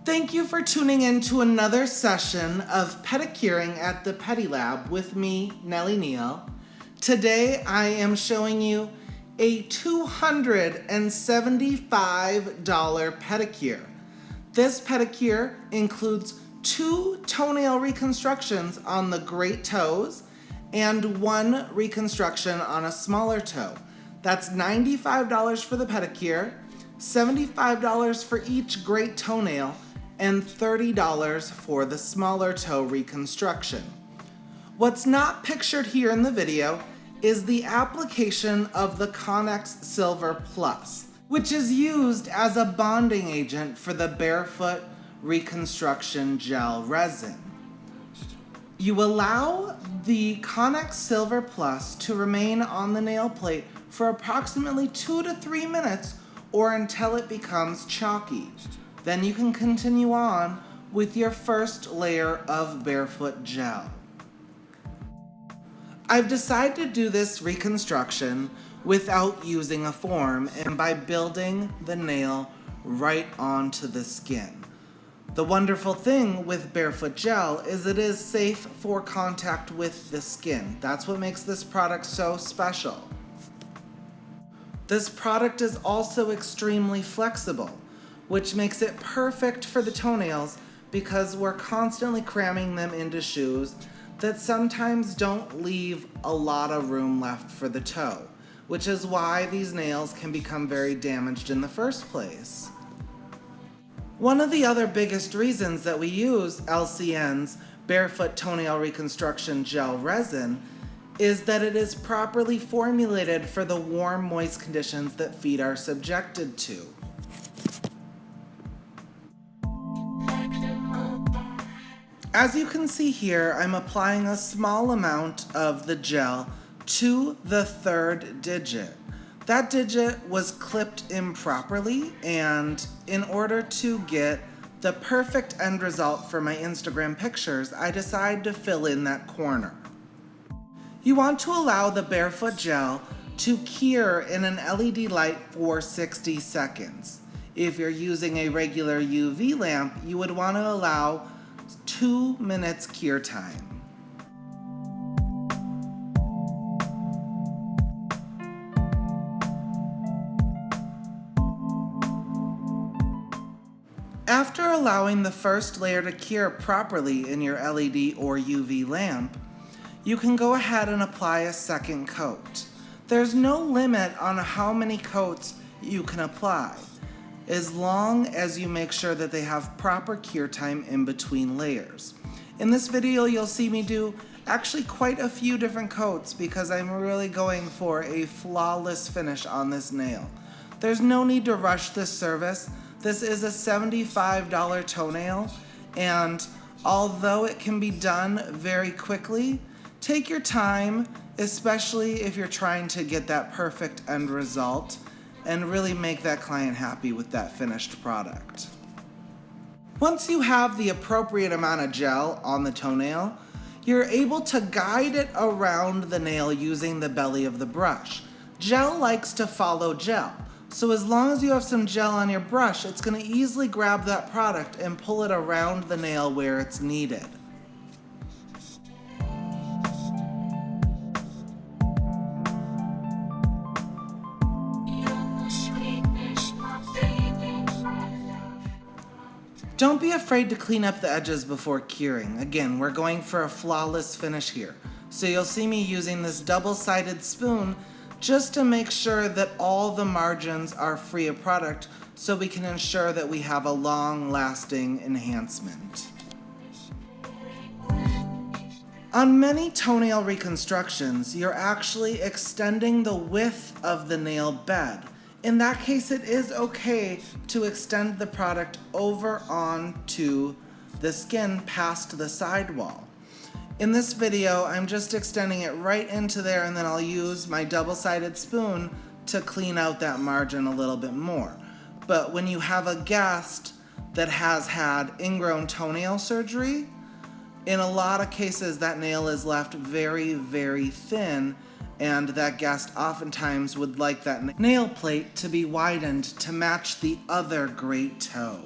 Thank you for tuning in to another session of pedicuring at the Pedi Lab with me, Nellie Neal. Today I am showing you a $275 pedicure. This pedicure includes 2 toenail reconstructions on the great toes and 1 reconstruction on a smaller toe. That's $95 for the pedicure, $75 for each great toenail, and $30 for the smaller toe reconstruction. What's not pictured here in the video is the application of the Connex Silver Plus, which is used as a bonding agent for the Barefoot Reconstruction Gel Resin. You allow the Connex Silver Plus to remain on the nail plate for approximately 2 to 3 minutes or until it becomes chalky. Then you can continue on with your first layer of Barefoot gel. I've decided to do this reconstruction without using a form and by building the nail right onto the skin. The wonderful thing with Barefoot gel is it is safe for contact with the skin. That's what makes this product so special. This product is also extremely flexible, which makes it perfect for the toenails because we're constantly cramming them into shoes that sometimes don't leave a lot of room left for the toe, which is why these nails can become very damaged in the first place. One of the other biggest reasons that we use LCN's Barefoot Toenail Reconstruction Gel Resin is that it is properly formulated for the warm, moist conditions that feet are subjected to. As you can see here, I'm applying a small amount of the gel to the 3rd digit. That digit was clipped improperly, and in order to get the perfect end result for my Instagram pictures, I decided to fill in that corner. You want to allow the Barefoot gel to cure in an LED light for 60 seconds. If you're using a regular UV lamp, you would want to allow 2 minutes cure time. After allowing the first layer to cure properly in your LED or UV lamp, you can go ahead and apply a second coat. There's no limit on how many coats you can apply, as long as you make sure that they have proper cure time in between layers. In this video, you'll see me do actually quite a few different coats because I'm really going for a flawless finish on this nail. There's no need to rush this service. This is a $75 toenail, and although it can be done very quickly, take your time, especially if you're trying to get that perfect end result and really make that client happy with that finished product. Once you have the appropriate amount of gel on the toenail, you're able to guide it around the nail using the belly of the brush. Gel likes to follow gel, so as long as you have some gel on your brush, it's going to easily grab that product and pull it around the nail where it's needed. Don't be afraid to clean up the edges before curing. Again, we're going for a flawless finish here. So you'll see me using this double-sided spoon just to make sure that all the margins are free of product so we can ensure that we have a long-lasting enhancement. On many toenail reconstructions, you're actually extending the width of the nail bed. In that case, it is okay to extend the product over onto the skin past the sidewall. In this video, I'm just extending it right into there, and then I'll use my double-sided spoon to clean out that margin a little bit more. But when you have a guest that has had ingrown toenail surgery, in a lot of cases that nail is left very, very thin, and that guest oftentimes would like that nail plate to be widened to match the other great toe.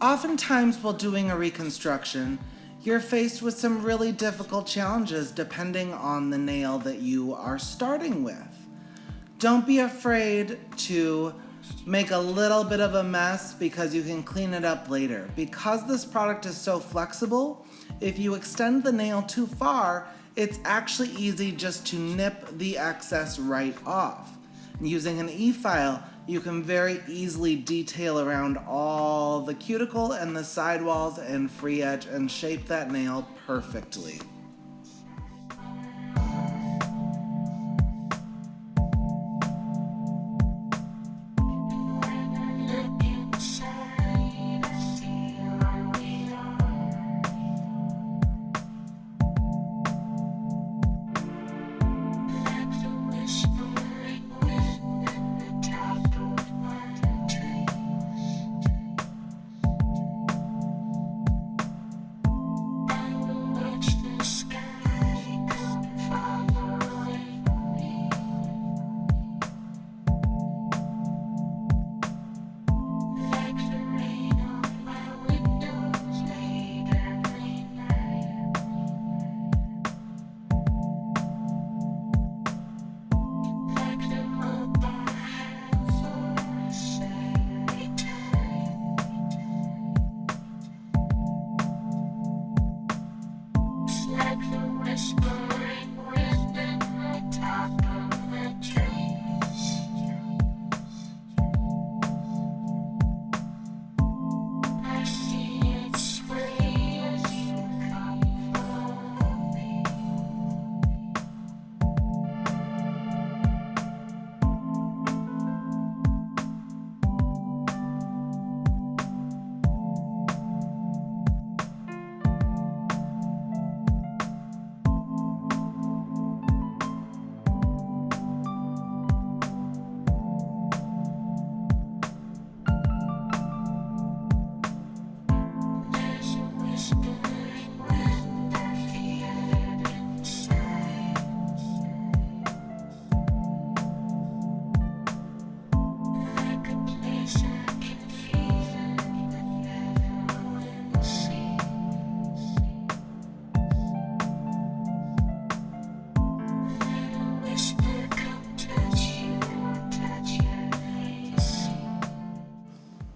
Oftentimes while doing a reconstruction, you're faced with some really difficult challenges depending on the nail that you are starting with. Don't be afraid to make a little bit of a mess because you can clean it up later. Because this product is so flexible, if you extend the nail too far, it's actually easy just to nip the excess right off. Using an efile, you can very easily detail around all the cuticle and the sidewalls and free edge and shape that nail perfectly.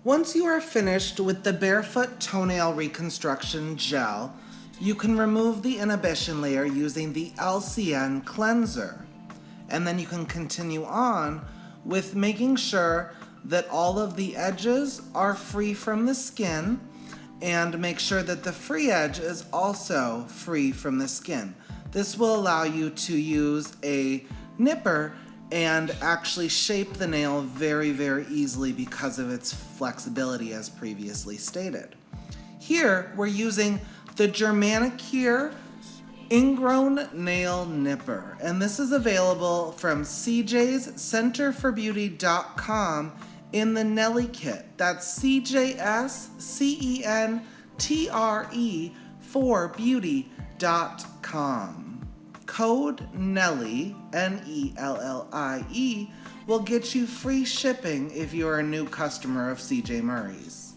Once you are finished with the Barefoot Toenail Reconstruction Gel, you can remove the inhibition layer using the LCN cleanser. And then you can continue on with making sure that all of the edges are free from the skin and make sure that the free edge is also free from the skin. This will allow you to use a nipper and actually shape the nail very, very easily because of its flexibility as previously stated. Here, we're using the Pedicure Ingrown Nail Nipper, and this is available from cjscenterforbeauty.com in the Nellie kit. That's CJSCENTRE for beauty.com. Code Nellie, Nellie, will get you free shipping if you're a new customer of CJ Murray's.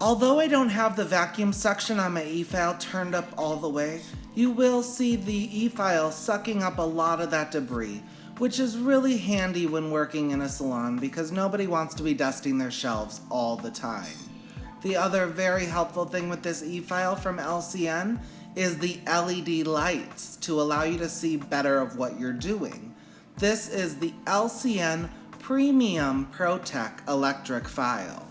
Although I don't have the vacuum suction on my efile turned up all the way, you will see the efile sucking up a lot of that debris, which is really handy when working in a salon because nobody wants to be dusting their shelves all the time. The other very helpful thing with this efile from LCN is the LED lights to allow you to see better of what you're doing. This is the LCN Premium ProTech electric file.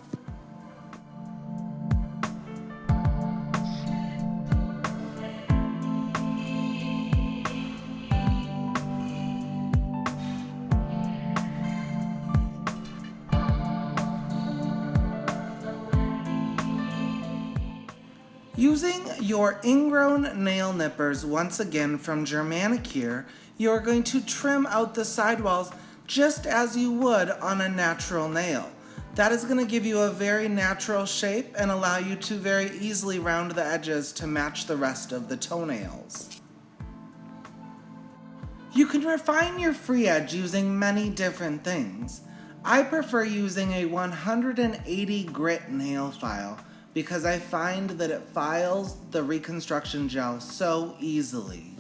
Using your ingrown nail nippers once again from Pedicure, you're going to trim out the sidewalls just as you would on a natural nail. That is going to give you a very natural shape and allow you to very easily round the edges to match the rest of the toenails. You can refine your free edge using many different things. I prefer using a 180 grit nail file because I find that it files the reconstruction gel so easily.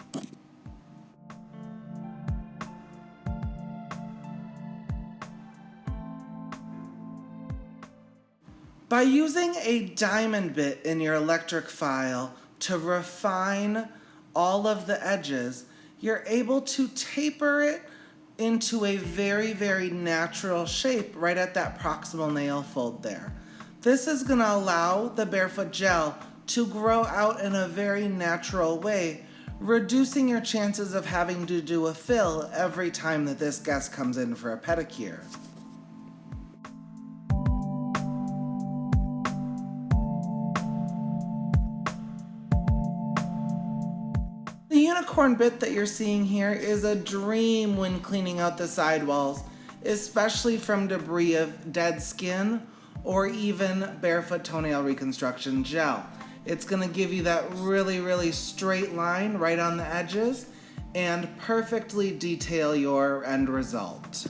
By using a diamond bit in your electric file to refine all of the edges, you're able to taper it into a very, very natural shape right at that proximal nail fold there. This is going to allow the barefoot gel to grow out in a very natural way, reducing your chances of having to do a fill every time that this guest comes in for a pedicure. The unicorn bit that you're seeing here is a dream when cleaning out the sidewalls, especially from debris of dead skin or even barefoot toenail reconstruction gel. It's going to give you that really, really straight line right on the edges and perfectly detail your end result.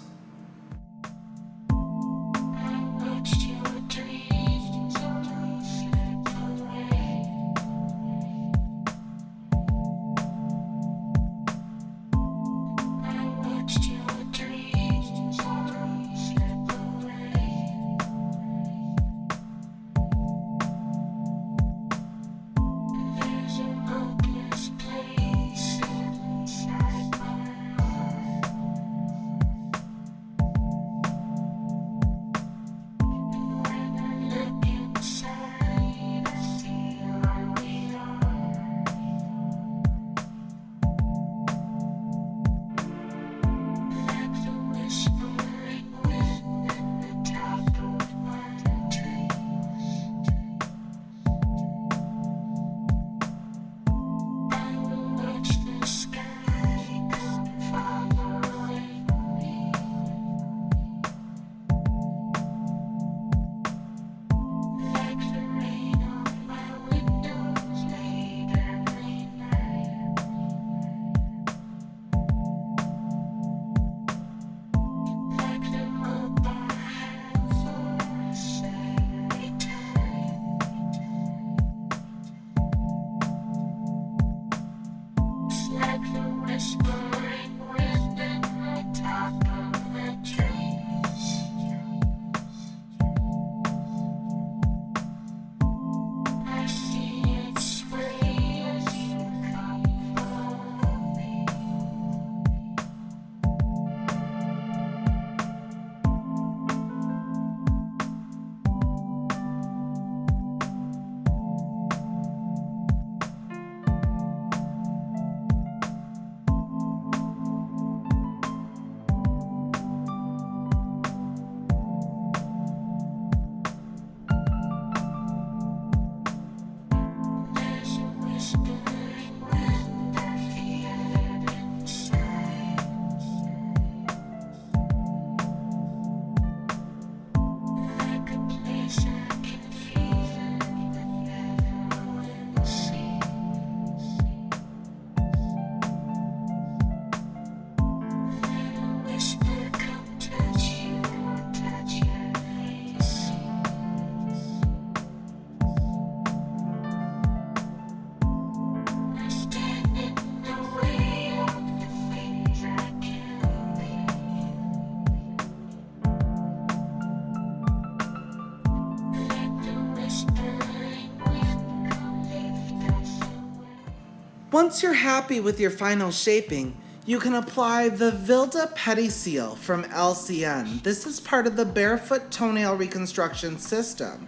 Once you're happy with your final shaping, you can apply the Vilda Pedicure from LCN. This is part of the Barefoot Toenail Reconstruction System.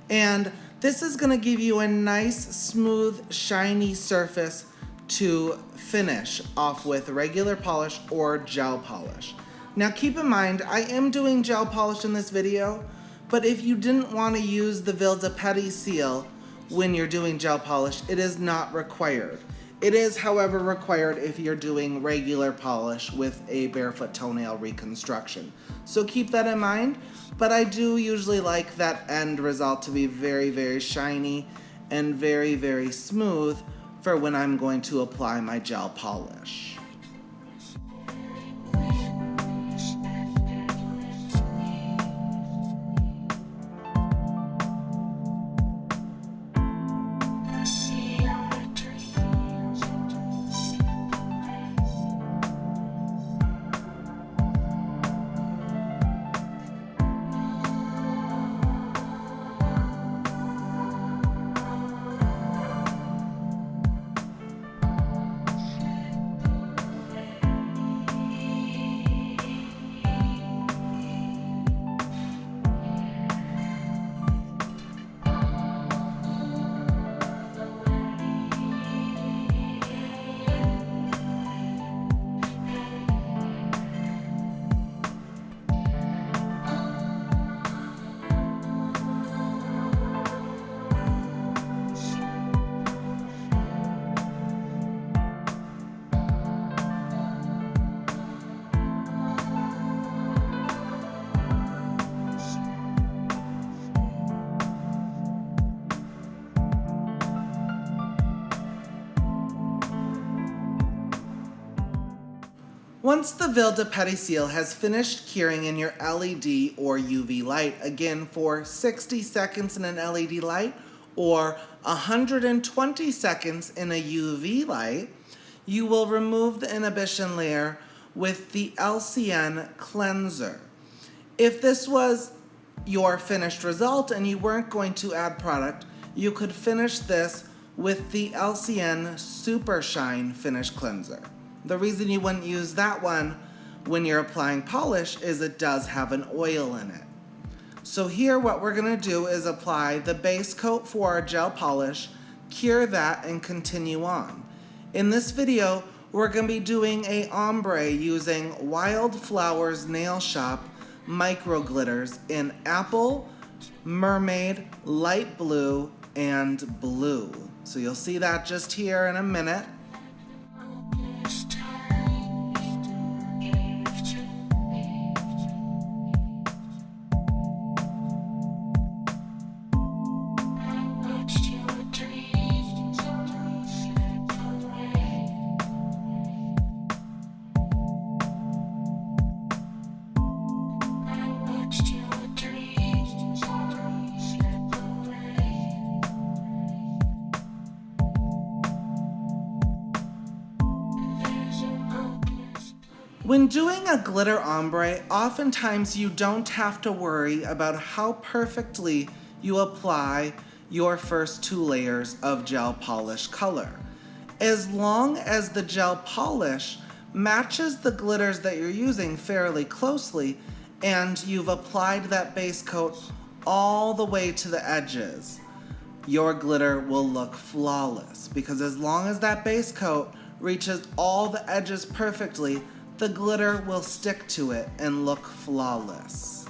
And this is going to give you a nice, smooth, shiny surface to finish off with regular polish or gel polish. Now keep in mind, I am doing gel polish in this video, but if you didn't want to use the Vilda Pedicure when you're doing gel polish, it is not required. It is, however, required if you're doing regular polish with a barefoot toenail reconstruction. So keep that in mind, but I do usually like that end result to be very, very shiny and very, very smooth for when I'm going to apply my gel polish. Once the Ville de Pedicure has finished curing in your LED or UV light, again for 60 seconds in an LED light or 120 seconds in a UV light, you will remove the inhibition layer with the LCN cleanser. If this was your finished result and you weren't going to add product, you could finish this with the LCN Super Shine Finish Cleanser. The reason you wouldn't use that one when you're applying polish is it does have an oil in it. So here what we're going to do is apply the base coat for our gel polish, cure that, and continue on. In this video, we're going to be doing a ombre using Wildflowers Nail Shop micro glitters in apple, mermaid, light blue, and blue. So you'll see that just here in a minute. When doing a glitter ombre, oftentimes you don't have to worry about how perfectly you apply your first 2 layers of gel polish color. As long as the gel polish matches the glitters that you're using fairly closely and you've applied that base coat all the way to the edges, your glitter will look flawless, because as long as that base coat reaches all the edges perfectly, the glitter will stick to it and look flawless.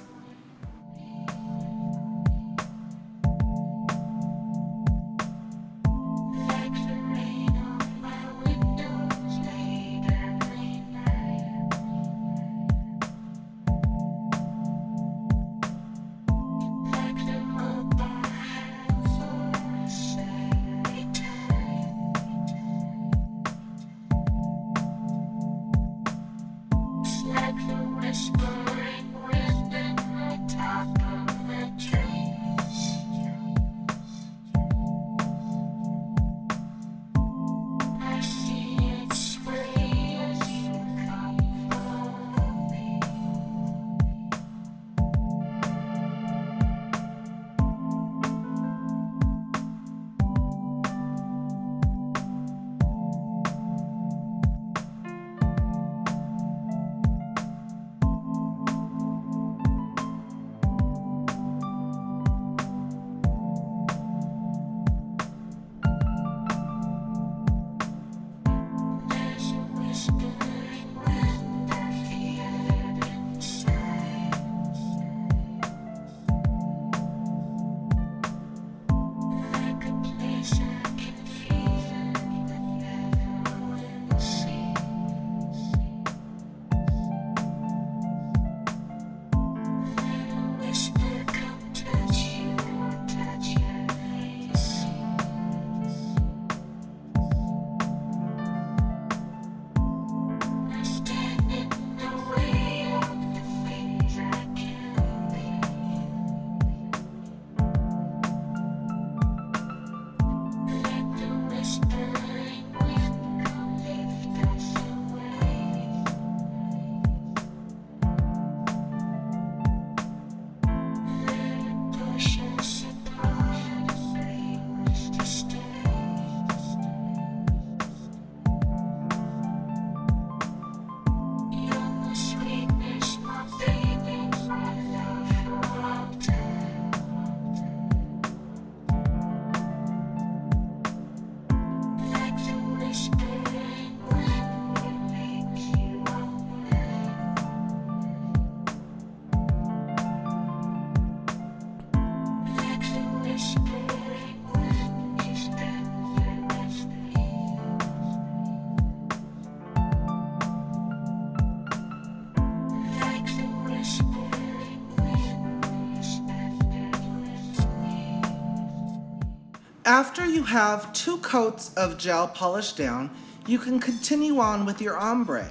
After you have 2 coats of gel polish down, you can continue on with your ombre.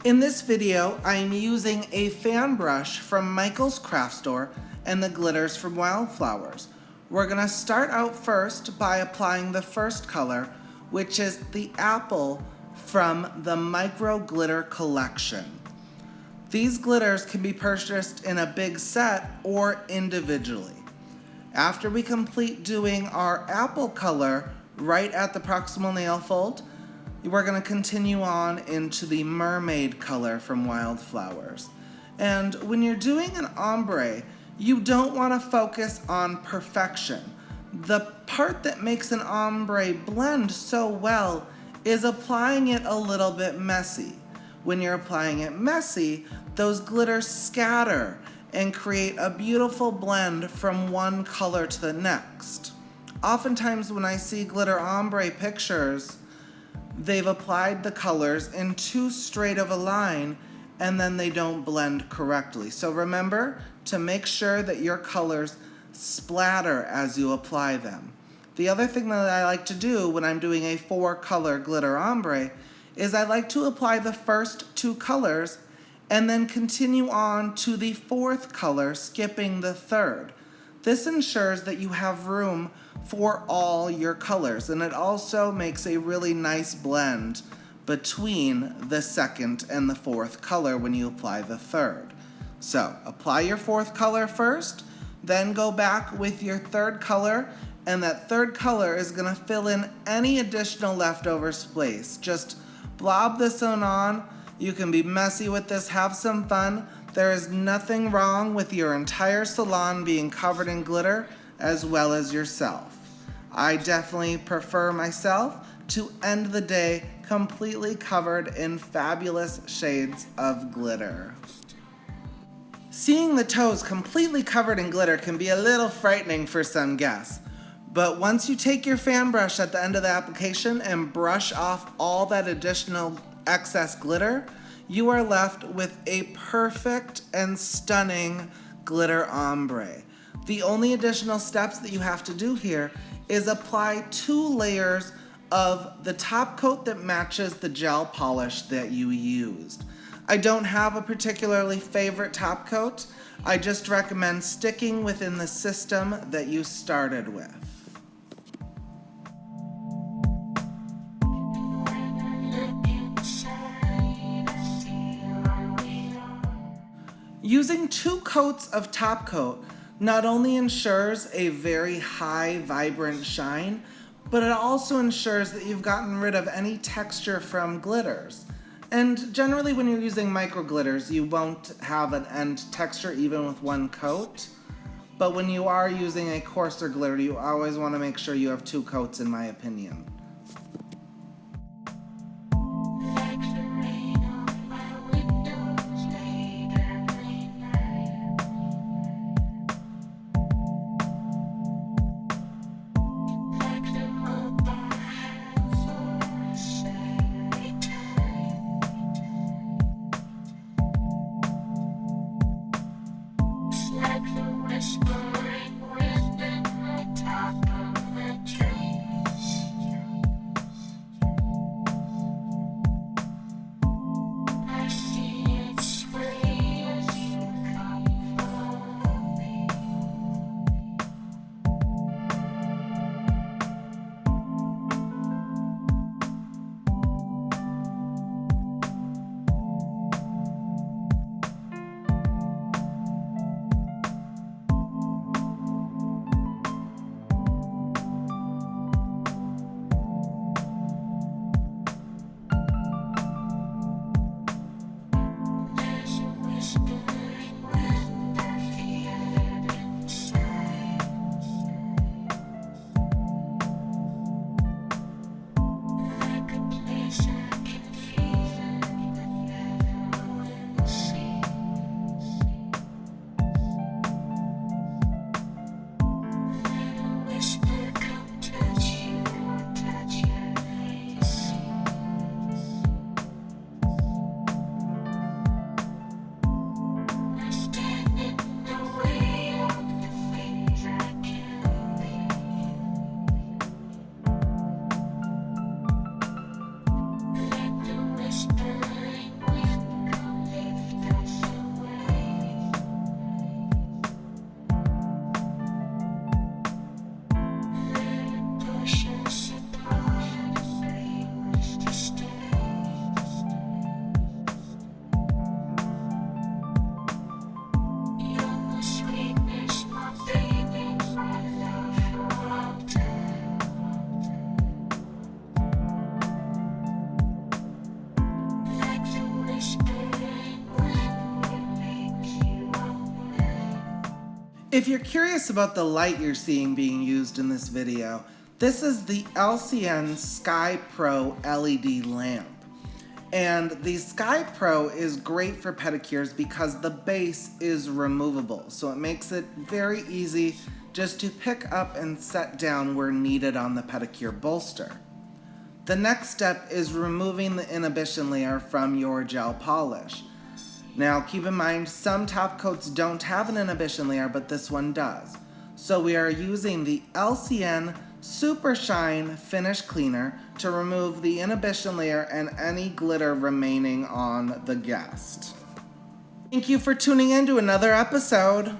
In this video, I'm using a fan brush from Michael's craft store and the glitters from Wildflowers. We're gonna start out first by applying the first color, which is the apple from the Micro Glitter Collection. These glitters can be purchased in a big set or individually. After we complete doing our apple color right at the proximal nail fold, we're going to continue on into the mermaid color from Wildflowers. And when you're doing an ombre, you don't want to focus on perfection. The part that makes an ombre blend so well is applying it a little bit messy. When you're applying it messy, those glitters scatter and create a beautiful blend from one color to the next. Oftentimes when I see glitter ombre pictures, they've applied the colors in too straight of a line and then they don't blend correctly. So remember to make sure that your colors splatter as you apply them. The other thing that I like to do when I'm doing a 4-color glitter ombre is I like to apply the first 2 colors and then continue on to the 4th color, skipping the 3rd. This ensures that you have room for all your colors, and it also makes a really nice blend between the 2nd and the 4th color when you apply the 3rd. So apply your 4th color first, then go back with your 3rd color, and that 3rd color is gonna fill in any additional leftover space. Just blob this one on. You can be messy with this, have some fun. There is nothing wrong with your entire salon being covered in glitter as well as yourself. I definitely prefer myself to end the day completely covered in fabulous shades of glitter. Seeing the toes completely covered in glitter can be a little frightening for some guests. But once you take your fan brush at the end of the application and brush off all that additional excess glitter, you are left with a perfect and stunning glitter ombre. The only additional steps that you have to do here is apply 2 layers of the top coat that matches the gel polish that you used. I don't have a particularly favorite top coat. I just recommend sticking within the system that you started with. Using 2 coats of top coat not only ensures a very high, vibrant shine, but it also ensures that you've gotten rid of any texture from glitters. And generally when you're using micro glitters, you won't have an end texture even with 1 coat. But when you are using a coarser glitter, you always want to make sure you have 2 coats, in my opinion. If you're curious about the light you're seeing being used in this video, this is the LCN Sky Pro LED lamp. And the Sky Pro is great for pedicures because the base is removable, so it makes it very easy just to pick up and set down where needed on the pedicure bolster. The next step is removing the inhibition layer from your gel polish. Now keep in mind, some top coats don't have an inhibition layer, but this one does. So we are using the LCN Super Shine Finish Cleaner to remove the inhibition layer and any glitter remaining on the guest. Thank you for tuning in to another episode.